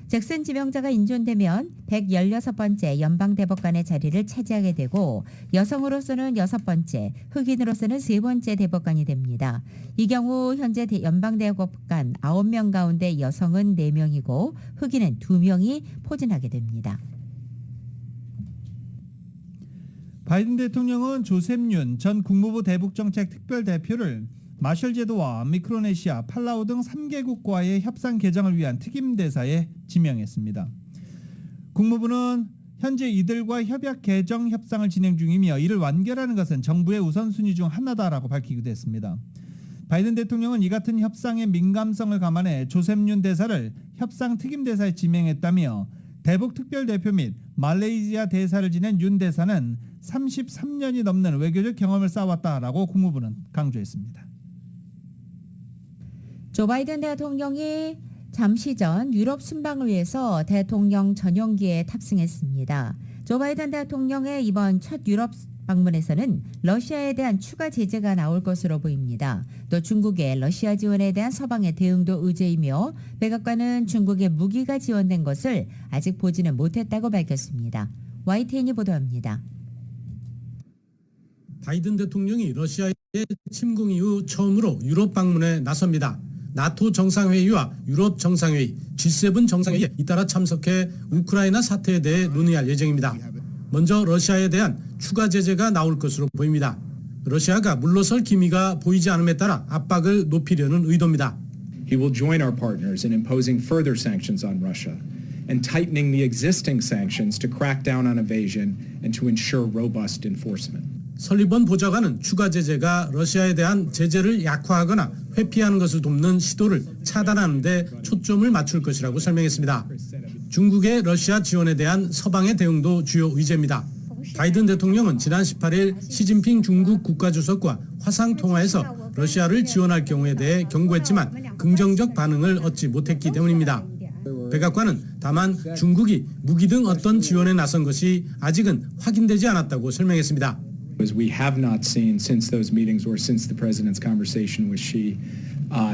잭슨 지명자가 인존되면 116번째 연방대법관의 자리를 차지하게 되고 여성으로서는 6번째, 흑인으로서는 3번째 대법관이 됩니다. 이 경우 현재 연방대법관 9명 가운데 여성은 4명이고 흑인은 2명이 포진하게 됩니다. 바이든 대통령은 조셉 윤 전 국무부 대북정책 특별대표를 마셜 제도와 미크로네시아, 팔라우 등 3개국과의 협상 개정을 위한 특임대사에 지명했습니다. 국무부는 현재 이들과 협약 개정 협상을 진행 중이며 이를 완결하는 것은 정부의 우선순위 중 하나다라고 밝히기도 했습니다. 바이든 대통령은 이 같은 협상의 민감성을 감안해 조셉 윤 대사를 협상 특임대사에 지명했다며 대북 특별대표 및 말레이시아 대사를 지낸 윤 대사는 33년이 넘는 외교적 경험을 쌓아왔다라고 국무부는 강조했습니다. 조 바이든 대통령이 잠시 전 유럽 순방을 위해서 대통령 전용기에 탑승했습니다. 조 바이든 대통령의 이번 첫 유럽 방문에서는 러시아에 대한 추가 제재가 나올 것으로 보입니다. 또 중국의 러시아 지원에 대한 서방의 대응도 의제이며 백악관은 중국의 무기가 지원된 것을 아직 보지는 못했다고 밝혔습니다. YTN이 보도합니다. 바이든 대통령이 러시아의 침공 이후 처음으로 유럽 방문에 나섭니다. 나토 정상회의와 유럽 정상회의, G7 정상회의에 잇따라 참석해 우크라이나 사태에 대해 논의할 예정입니다. 먼저 러시아에 대한 추가 제재가 나올 것으로 보입니다. 러시아가 물러설 기미가 보이지 않음에 따라 압박을 높이려는 의도입니다. He will join our partners in imposing further sanctions on Russia and tightening the existing sanctions to crack down on evasion and to ensure robust enforcement. 설리번 보좌관은 추가 제재가 러시아에 대한 제재를 약화하거나 회피하는 것을 돕는 시도를 차단하는 데 초점을 맞출 것이라고 설명했습니다. 중국의 러시아 지원에 대한 서방의 대응도 주요 의제입니다. 바이든 대통령은 지난 18일 시진핑 중국 국가주석과 화상통화에서 러시아를 지원할 경우에 대해 경고했지만 긍정적 반응을 얻지 못했기 때문입니다. 백악관은 다만 중국이 무기 등 어떤 지원에 나선 것이 아직은 확인되지 않았다고 설명했습니다. We have not seen since those meetings or since the president's conversation with Xi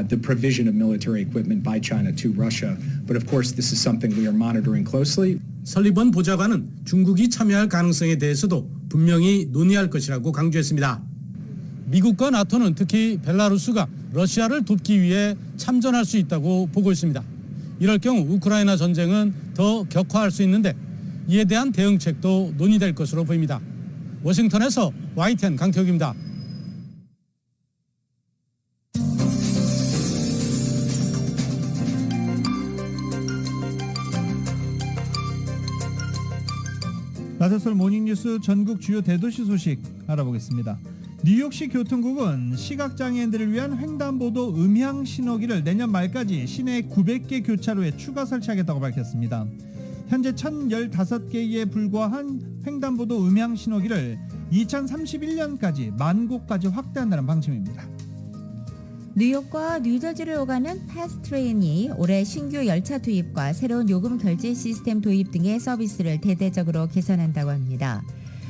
the provision of military equipment by China to Russia. But of course, this is something we are monitoring closely. 설리번 보좌관은 중국이 참여할 가능성에 대해서도 분명히 논의할 것이라고 강조했습니다. 미국과 나토는 특히 벨라루스가 러시아를 돕기 위해 참전할 수 있다고 보고 있습니다. 이럴 경우 우크라이나 전쟁은 더 격화할 수 있는데 이에 대한 대응책도 논의될 것으로 보입니다. 워싱턴에서 YTN 강태욱입니다. 나서설 모닝뉴스 전국 주요 대도시 소식 알아보겠습니다. 뉴욕시 교통국은 시각장애인들을 위한 횡단보도 음향 신호기를 내년 말까지 시내 900개 교차로에 추가 설치하겠다고 밝혔습니다. 현재 1015개에 불과한 횡단보도 음향 신호기를 2031년까지 10,000곳까지 확대한다는 방침입니다. 뉴욕과 뉴저지를 오가는 패스트트레인이 올해 신규 열차 도입과 새로운 요금 결제 시스템 도입 등의 서비스를 대대적으로 개선한다고 합니다.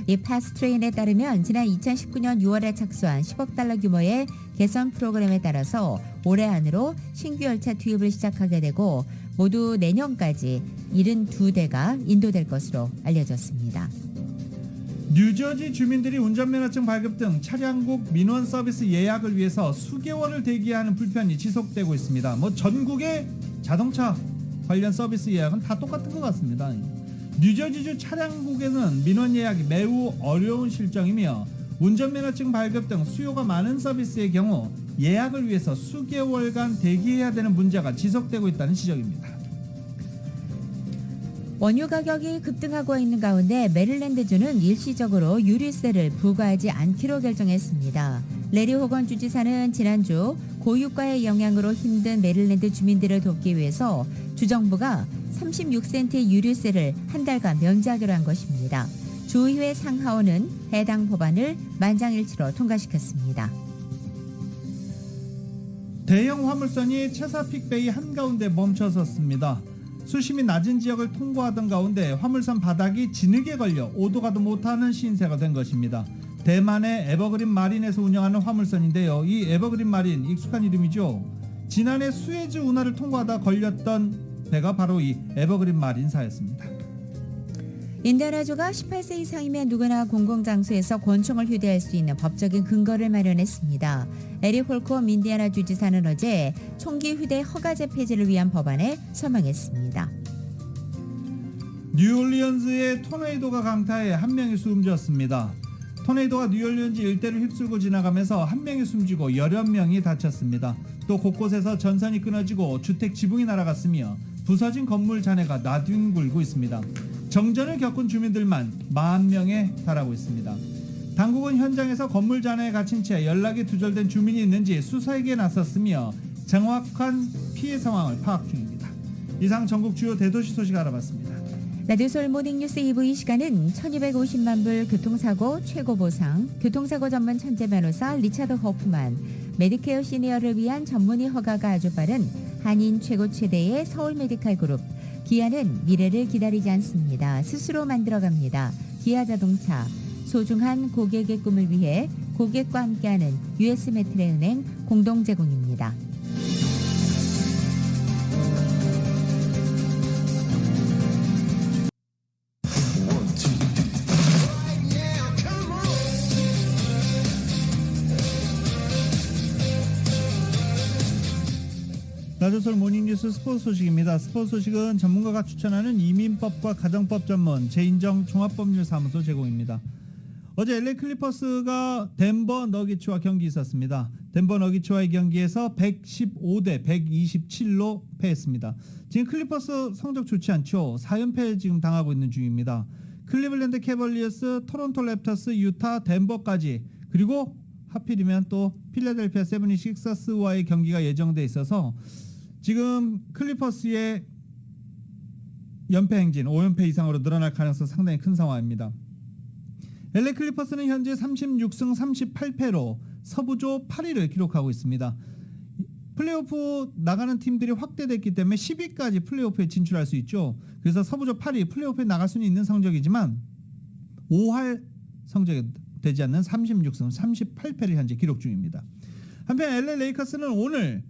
이 패스트트레인에 따르면 지난 2019년 6월에 착수한 10억 달러 규모의 개선 프로그램에 따라서 올해 안으로 신규 열차 투입을 시작하게 되고 모두 내년까지 72대가 인도될 것으로 알려졌습니다. 뉴저지 주민들이 운전면허증 발급 등 차량국 민원 서비스 예약을 위해서 수개월을 대기하는 불편이 지속되고 있습니다. 전국의 자동차 관련 서비스 예약은 다 똑같은 것 같습니다. 뉴저지주 차량국에는 민원 예약이 매우 어려운 실정이며 운전면허증 발급 등 수요가 많은 서비스의 경우 예약을 위해서 수개월간 대기해야 되는 문제가 지속되고 있다는 지적입니다. 원유 가격이 급등하고 있는 가운데 메릴랜드주는 일시적으로 유류세를 부과하지 않기로 결정했습니다. 레리 호건 주지사는 지난주 고유가의 영향으로 힘든 메릴랜드 주민들을 돕기 위해서 주정부가 36센트의 유류세를 한 달간 면제하기로 한 것입니다. 주의회 상하원은 해당 법안을 만장일치로 통과시켰습니다. 대형 화물선이 체사픽베이 한가운데 멈춰섰습니다. 수심이 낮은 지역을 통과하던 가운데 화물선 바닥이 진흙에 걸려 오도 가도 못하는 신세가 된 것입니다. 대만의 에버그린 마린에서 운영하는 화물선인데요. 이 에버그린 마린, 익숙한 이름이죠. 지난해 수에즈 운하를 통과하다 걸렸던 배가 바로 이 에버그린 마린사였습니다. 인디애나주가 18세 이상이면 누구나 공공장소에서 권총을 휴대할 수 있는 법적인 근거를 마련했습니다. 에릭 홀콤 인디애나 주지사는 어제 총기 휴대 허가제 폐지를 위한 법안에 서명했습니다. 뉴올리언즈의 토네이도가 강타해 한 명이 숨졌습니다. 토네이도가 뉴올리언즈 일대를 휩쓸고 지나가면서 한 명이 숨지고 여러 명이 다쳤습니다. 또 곳곳에서 전선이 끊어지고 주택 지붕이 날아갔으며 부서진 건물 잔해가 나뒹굴고 있습니다. 정전을 겪은 주민들만 40,000명에 달하고 있습니다. 당국은 현장에서 건물 잔해에 갇힌 채 연락이 두절된 주민이 있는지 수사에 나섰으며 정확한 피해 상황을 파악 중입니다. 이상 전국 주요 대도시 소식 알아봤습니다. 라디오솔 모닝뉴스 2부 이 시간은 1250만 불 교통사고 최고 보상, 교통사고 전문 천재 변호사 리차드 호프만, 메디케어 시니어를 위한 전문의 허가가 아주 빠른 한인 최고 최대의 서울 메디칼 그룹, 기아는 미래를 기다리지 않습니다. 스스로 만들어갑니다. 기아자동차, 소중한 고객의 꿈을 위해 고객과 함께하는 US 메트레은행 공동 제공입니다. 라디오솔 모닝뉴스 스포츠 소식입니다. 스포츠 소식은 전문가가 추천하는 이민법과 가정법 전문 제인정 종합법률사무소 제공입니다. 어제 LA 클리퍼스가 덴버 너기츠와 경기 있었습니다. 덴버 너기츠와의 경기에서 115대 127로 패했습니다. 지금 클리퍼스 성적 좋지 않죠. 4연패 지금 당하고 있는 중입니다. 클리블랜드 캐벌리어스, 토론토 랩터스, 유타, 덴버까지, 그리고 하필이면 또 필라델피아 세븐티식서스와의 경기가 예정돼 있어서 지금 클리퍼스의 연패 행진 5연패 이상으로 늘어날 가능성 상당히 큰 상황입니다. LA 클리퍼스는 현재 36승 38패로 서부조 8위를 기록하고 있습니다. 플레이오프 나가는 팀들이 확대됐기 때문에 10위까지 플레이오프에 진출할 수 있죠. 그래서 서부조 8위 플레이오프에 나갈 수는 있는 성적이지만 5할 성적이 되지 않는 36승 38패를 현재 기록 중입니다. 한편 LA 레이커스는 오늘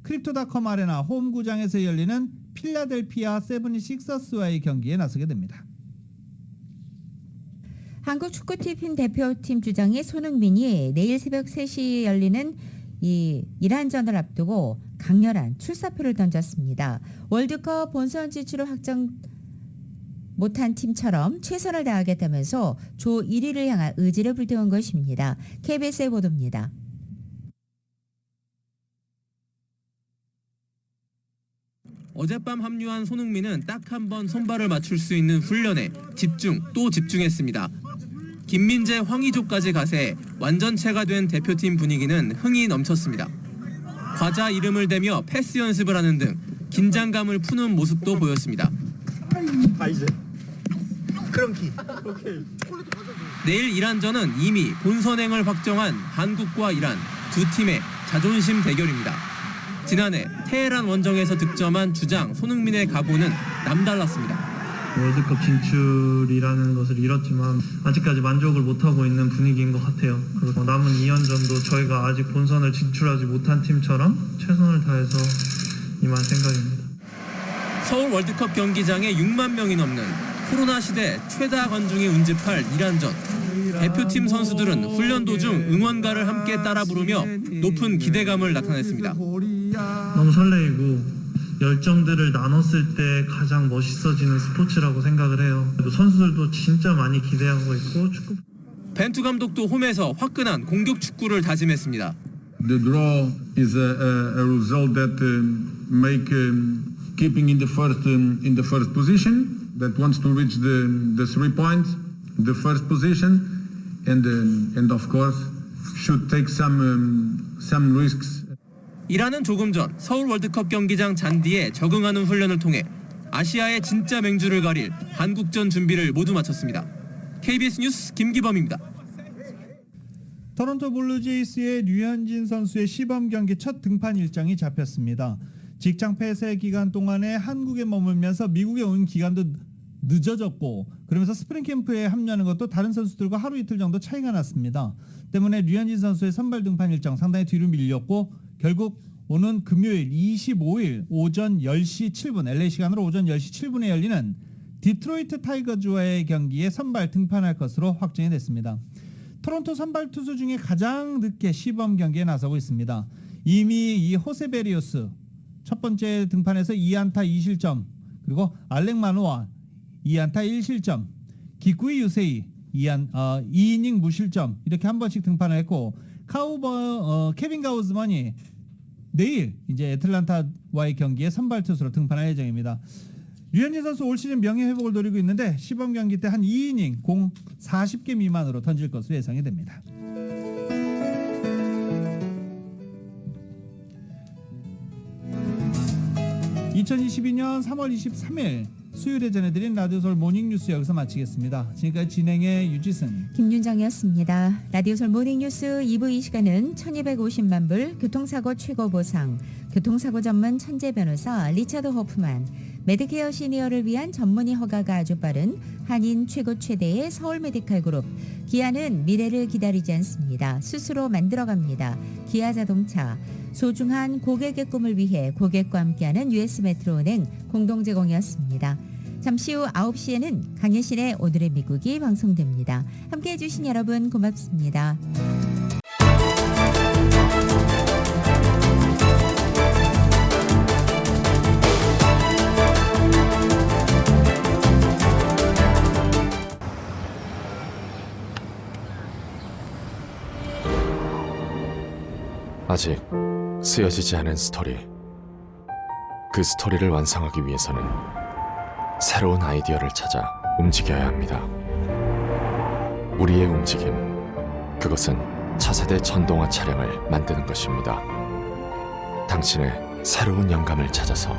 크립토닷컴 아레나 홈구장에서 열리는 필라델피아 세븐티식서스와의 경기에 나서게 됩니다. 한국 축구팀 대표팀 주장이 손흥민이 내일 새벽 3시에 열리는 이 이란전을 앞두고 강렬한 출사표를 던졌습니다. 월드컵 본선 진출을 확정 못한 팀처럼 최선을 다하겠다면서 조 1위를 향한 의지를 불태운 것입니다. KBS의 보도입니다. 어젯밤 합류한 손흥민은 딱 한 번 손발을 맞출 수 있는 훈련에 집중 또 집중했습니다. 김민재, 황의조까지 가세 완전체가 된 대표팀 분위기는 흥이 넘쳤습니다. 과자 이름을 대며 패스 연습을 하는 등 긴장감을 푸는 모습도 보였습니다. 내일 이란전은 이미 본선행을 확정한 한국과 이란 두 팀의 자존심 대결입니다. 지난해 테헤란 원정에서 득점한 주장 손흥민의 각오는 남달랐습니다. 월드컵 진출이라는 것을 이뤘지만 아직까지 만족을 못하고 있는 분위기인 것 같아요. 그리고 남은 2연전도 저희가 아직 본선을 진출하지 못한 팀처럼 최선을 다해서 임할 생각입니다. 서울 월드컵 경기장에 6만 명이 넘는 코로나 시대 최다 관중이 운집할 이란전. 대표팀 선수들은 훈련 도중 응원가를 함께 따라 부르며 높은 기대감을 나타냈습니다. 너무 설레이고 열정들을 나눴을 때 가장 멋있어지는 스포츠라고 생각을 해요. 그리고 선수들도 진짜 많이 기대하고 있고 축구. 벤투 감독도 홈에서 화끈한 공격 축구를 다짐했습니다. The draw is a result that make keeping in the first position that wants to reach the 3 points, the first position, and of course should take some risks. 이란은 조금 전 서울 월드컵 경기장 잔디에 적응하는 훈련을 통해 아시아의 진짜 맹주를 가릴 한국전 준비를 모두 마쳤습니다. KBS 뉴스 김기범입니다. 토론토 블루제이스의 류현진 선수의 시범 경기 첫 등판 일정이 잡혔습니다. 직장 폐쇄 기간 동안에 한국에 머물면서 미국에 온 기간도 늦어졌고 그러면서 스프링 캠프에 합류하는 것도 다른 선수들과 하루 이틀 정도 차이가 났습니다. 때문에 류현진 선수의 선발 등판 일정 상당히 뒤로 밀렸고 결국 오는 금요일 25일 오전 10시 7분 LA 시간으로 오전 10시 7분에 열리는 디트로이트 타이거즈와의 경기에 선발 등판할 것으로 확정이 됐습니다. 토론토 선발 투수 중에 가장 늦게 시범 경기에 나서고 있습니다. 이미 이 호세 베리오스 첫 번째 등판에서 2안타 2실점, 그리고 알렉 마노아 2안타 1실점, 기쿠이 유세이 2이닝 무실점 이렇게 한 번씩 등판을 했고 케빈 가우즈만이 내일 이제 애틀란타와의 경기에 선발 투수로 등판할 예정입니다. 류현진 선수 올 시즌 명예 회복을 노리고 있는데 시범 경기 때 한 2이닝 공 40개 미만으로 던질 것으로 예상이 됩니다. (2022년 3월 23일) 수요일에 전해드린 라디오 서울 모닝뉴스 여기서 마치겠습니다. 지금까지 진행의 유지승, 김윤정이었습니다. 라디오 서울 모닝뉴스 2부 이 시간은 1250만 불 교통사고 최고 보상, 교통사고 전문 천재 변호사 리처드 호프만, 메디케어 시니어를 위한 전문의 허가가 아주 빠른 한인 최고 최대의 서울 메디칼 그룹, 기아는 미래를 기다리지 않습니다. 스스로 만들어갑니다. 기아 자동차, 소중한 고객의 꿈을 위해 고객과 함께하는 US 메트로은행 공동 제공이었습니다. 잠시 후 9시에는 강혜신의 오늘의 미국이 방송됩니다. 함께해 주신 여러분 고맙습니다. 아직 쓰여지지 않은 스토리. 그 스토리를 완성하기 위해서는 새로운 아이디어를 찾아 움직여야 합니다. 우리의 움직임, 그것은 차세대 전동화 차량을 만드는 것입니다. 당신의 새로운 영감을 찾아서